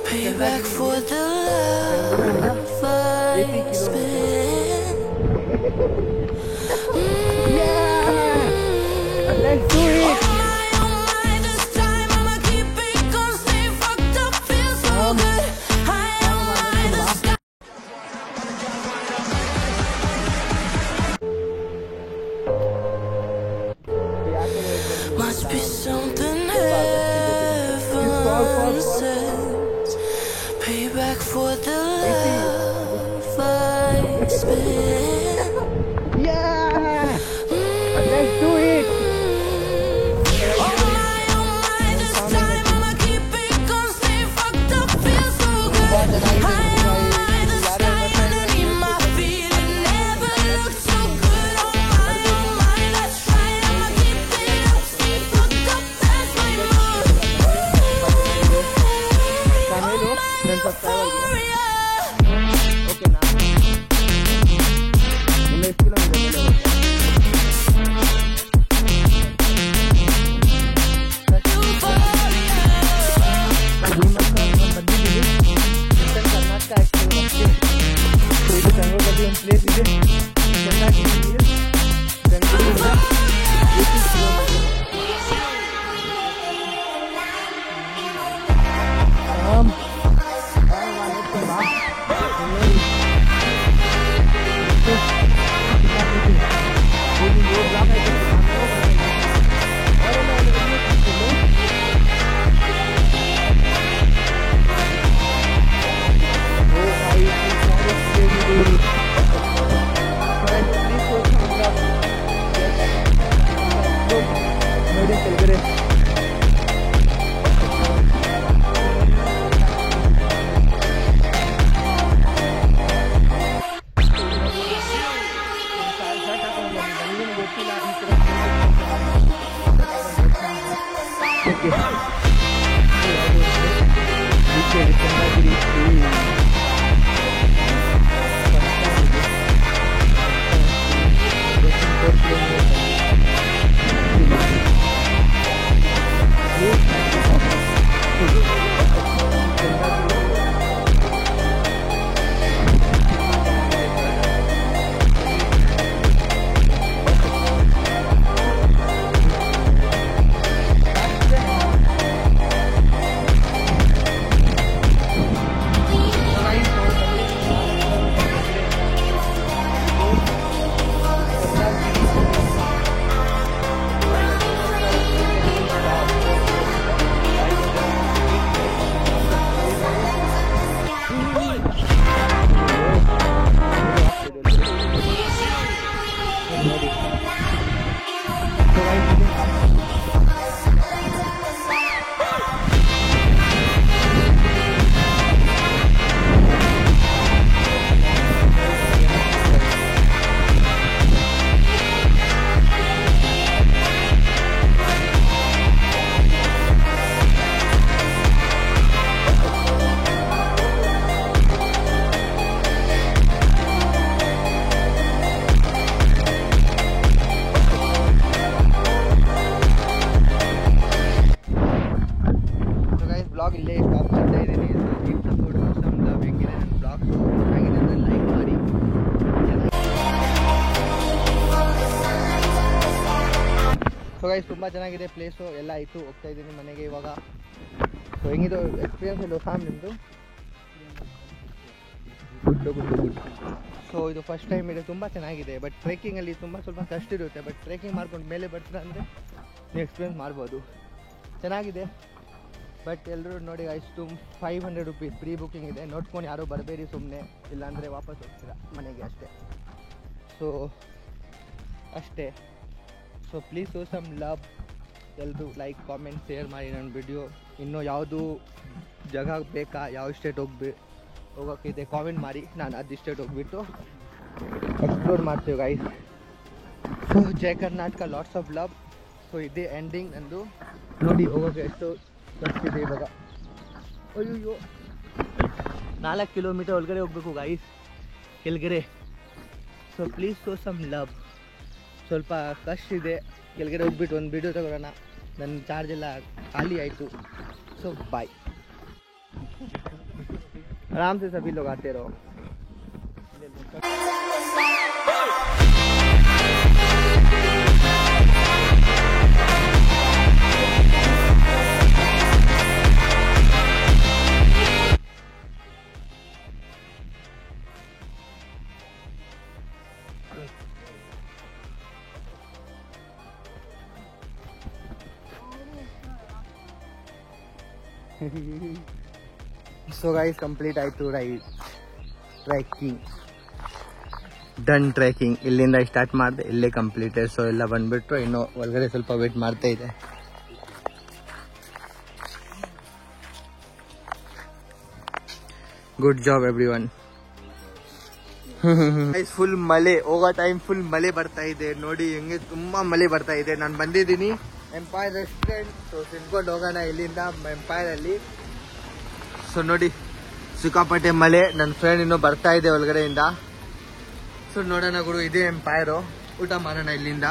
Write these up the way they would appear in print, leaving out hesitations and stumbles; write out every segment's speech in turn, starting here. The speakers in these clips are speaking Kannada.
Payback for the love I spent. Let's do it. Oh my, this time I'ma keep it gon' stay fucked up, feel so good. High on my, the sky. Must be something heaven sent. Payback for the love I spent. Yeah. Let's do it. Oh my, this time I'ma keep it gon' stay fucked up, feel so good. High on my, the sky underneath my feet, it never looked so good. Oh my, let's try it. I'ma keep it up, stay fucked up, that's my mood. Euphoria. Okay, now. Blog ಇಲ್ಲೇ ಸ್ಟಾಪ್ ಮಾಡ್ತಾ ಇದ್ದೀನಿ. Keep support some love. ಹೆಂಗಿದೆ ನನ್ನ ಬ್ಲಾಗ್ ಚೆನ್ನಾಗಿದೆ ಅಂದರೆ ಲೈಕ್ ಮಾಡಿ. ಸೊ ಗೈಸ್ ತುಂಬ ಚೆನ್ನಾಗಿದೆ ಪ್ಲೇಸು ಎಲ್ಲ ಆಯಿತು. ಹೋಗ್ತಾ ಇದ್ದೀನಿ ಮನೆಗೆ ಇವಾಗ. ಸೊ ಹೆಂಗಿದು ಎಕ್ಸ್ಪೀರಿಯನ್ಸ್ ಇಲ್ಲ ಫ್ಯಾಮ್ ನಿಮ್ಮದು? ಗುಡ್. ಸೊ ಇದು ಫಸ್ಟ್ ಟೈಮ್ ಇದೆ, ತುಂಬ ಚೆನ್ನಾಗಿದೆ. ಬಟ್ ಟ್ರೆಕ್ಕಿಂಗಲ್ಲಿ ಸ್ವಲ್ಪ ಕಷ್ಟ ಇರುತ್ತೆ. ಬಟ್ ಟ್ರೆಕ್ಕಿಂಗ್ ಮಾಡ್ಕೊಂಡು ಮೇಲೆ ಬರ್ತೀರಾ ಅಂದರೆ ನೀವು ಎಕ್ಸ್ಪೀರಿಯನ್ಸ್ ಮಾಡ್ಬೋದು. ಚೆನ್ನಾಗಿದೆ. ಬಟ್ ಎಲ್ಲರೂ ನೋಡಿ ಅಷ್ಟು 500 ರುಪೀಸ್ ಪ್ರೀ ಬುಕ್ಕಿಂಗ್ ಇದೆ. ನೋಡ್ಕೊಂಡು ಯಾರೂ ಬರಬೇಡಿ ಸುಮ್ಮನೆ, ಇಲ್ಲಾಂದರೆ ವಾಪಸ್ ಹೋಗ್ತೀರಾ ಮನೆಗೆ ಅಷ್ಟೇ. ಸೊ ಅಷ್ಟೇ. So please show some love. ಎಲ್ಲರೂ ಲೈಕ್ ಕಾಮೆಂಟ್ ಶೇರ್ ಮಾಡಿ ನನ್ನ ವಿಡಿಯೋ. ಇನ್ನೂ ಯಾವುದು ಜಾಗ ಬೇಕಾ, ಯಾವ ಸ್ಟೇಟ್ ಹೋಗೋಕ್ಕಿದೆ ಕಾಮೆಂಟ್ ಮಾಡಿ. ನಾನು ಅದು ಸ್ಟೇಟ್ ಹೋಗ್ಬಿಟ್ಟು ಎಕ್ಸ್ಪ್ಲೋರ್ ಮಾಡ್ತೀವಿ guys. So Jai Karnataka, lots of love. So ಇದೇ ಎಂಡಿಂಗ್ ನಂದು. ನೋಡಿ ಹೋಗೋಕ್ಕೆ ಎಷ್ಟು ಬರ್ತಿದೆ ಇವಾಗ. ಅಯ್ಯೋ 4 ಕಿಲೋಮೀಟರ್ ಒಳಗಡೆ ಹೋಗ್ಬೇಕು ಗೈಸ್ ಕೆಳಗಡೆ. So please show some love. ಸ್ವಲ್ಪ ಕಷ್ಟ ಇದೆ. ಕೆಳಗಡೆ ಹೋಗ್ಬಿಟ್ಟು ಒಂದು ವಿಡಿಯೋ ತಗೊಳ್ಳೋಣ. ನನ್ನ ಚಾರ್ಜ್ ಎಲ್ಲ ಖಾಲಿ ಆಯಿತು. So bye. आराम से सभी लोग आते रहो। ಸೊ ಗೈಸ್ ಕಂಪ್ಲೀಟ್ ಆಯಿತು ಟ್ರೆಕ್ಕಿಂಗ್ ಡನ್. ಟ್ರೆಕ್ಕಿಂಗ್ ಇಲ್ಲಿಂದ ಸ್ಟಾರ್ಟ್ ಮಾಡಿದೆ, ಇಲ್ಲೇ ಕಂಪ್ಲೀಟೆಡ್. ಸೊ ಎಲ್ಲ ಬಂದ್ಬಿಟ್ರು, ಇನ್ನು ಒಳಗಡೆ ಸ್ವಲ್ಪ ವೇಟ್ ಮಾಡ್ತಾ ಇದೆ. Good job every one. Full ಮಳೆ, ಹೋಗೋ ಟೈಮ್ ಫುಲ್ ಮಳೆ ಬರ್ತಾ ಇದೆ ನೋಡಿ, ಹೆಂಗೆ ತುಂಬಾ ಮಳೆ ಬರ್ತಾ ಇದೆ. ನಾನು ಬಂದಿದ್ದೀನಿ ಎಂಪೈರ್ ರೆಸ್ಟೋರೆಂಟ್. ಸೊ ತಿನ್ಕೊಂಡು ಹೋಗೋಣ ಇಲ್ಲಿಂದ ಎಂಪೈರ್ ಅಲ್ಲಿ. ಸೊ ನೋಡಿ ಸಿಕ್ಕಾಪಟ್ಟೆ ಮಳೆ, ನನ್ನ ಫ್ರೆಂಡ್ ಇನ್ನೂ ಬರ್ತಾ ಇದೆ ಒಳಗಡೆಯಿಂದ. ಸೊ ನೋಡೋಣ ಗುರು, ಇದೇ ಎಂಪೈರು, ಊಟ ಮಾಡೋಣ ಇಲ್ಲಿಂದ.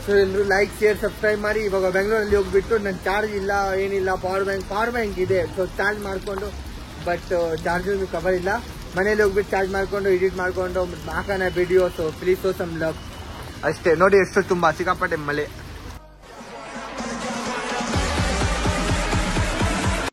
ಸೊ ಎಲ್ಲರೂ ಲೈಕ್ ಶೇರ್ ಸಬ್ಸ್ಕ್ರೈಬ್ ಮಾಡಿ. ಇವಾಗ ಬೆಂಗಳೂರಲ್ಲಿ ಹೋಗ್ಬಿಟ್ಟು ನನ್ನ ಚಾರ್ಜ್ ಇಲ್ಲ ಏನಿಲ್ಲ, ಪವರ್ ಬ್ಯಾಂಕ್ ಇದೆ. ಸೊ ಚಾರ್ಜ್ ಮಾಡಿಕೊಂಡು, ಬಟ್ ಚಾರ್ಜರ್ ಕವರ್ ಇಲ್ಲ. ಮನೇಲಿ ಹೋಗ್ಬಿಟ್ಟು ಚಾರ್ಜ್ ಮಾಡಿಕೊಂಡು ಎಡಿಟ್ ಮಾಡಿಕೊಂಡು ಹಾಕೋಣ video. So please show some love ಅಷ್ಟೇ. ನೋಡಿ ಎಷ್ಟು ತುಂಬಾ ಸಿಕ್ಕಾಪಟ್ಟೆ ಮಳೆ.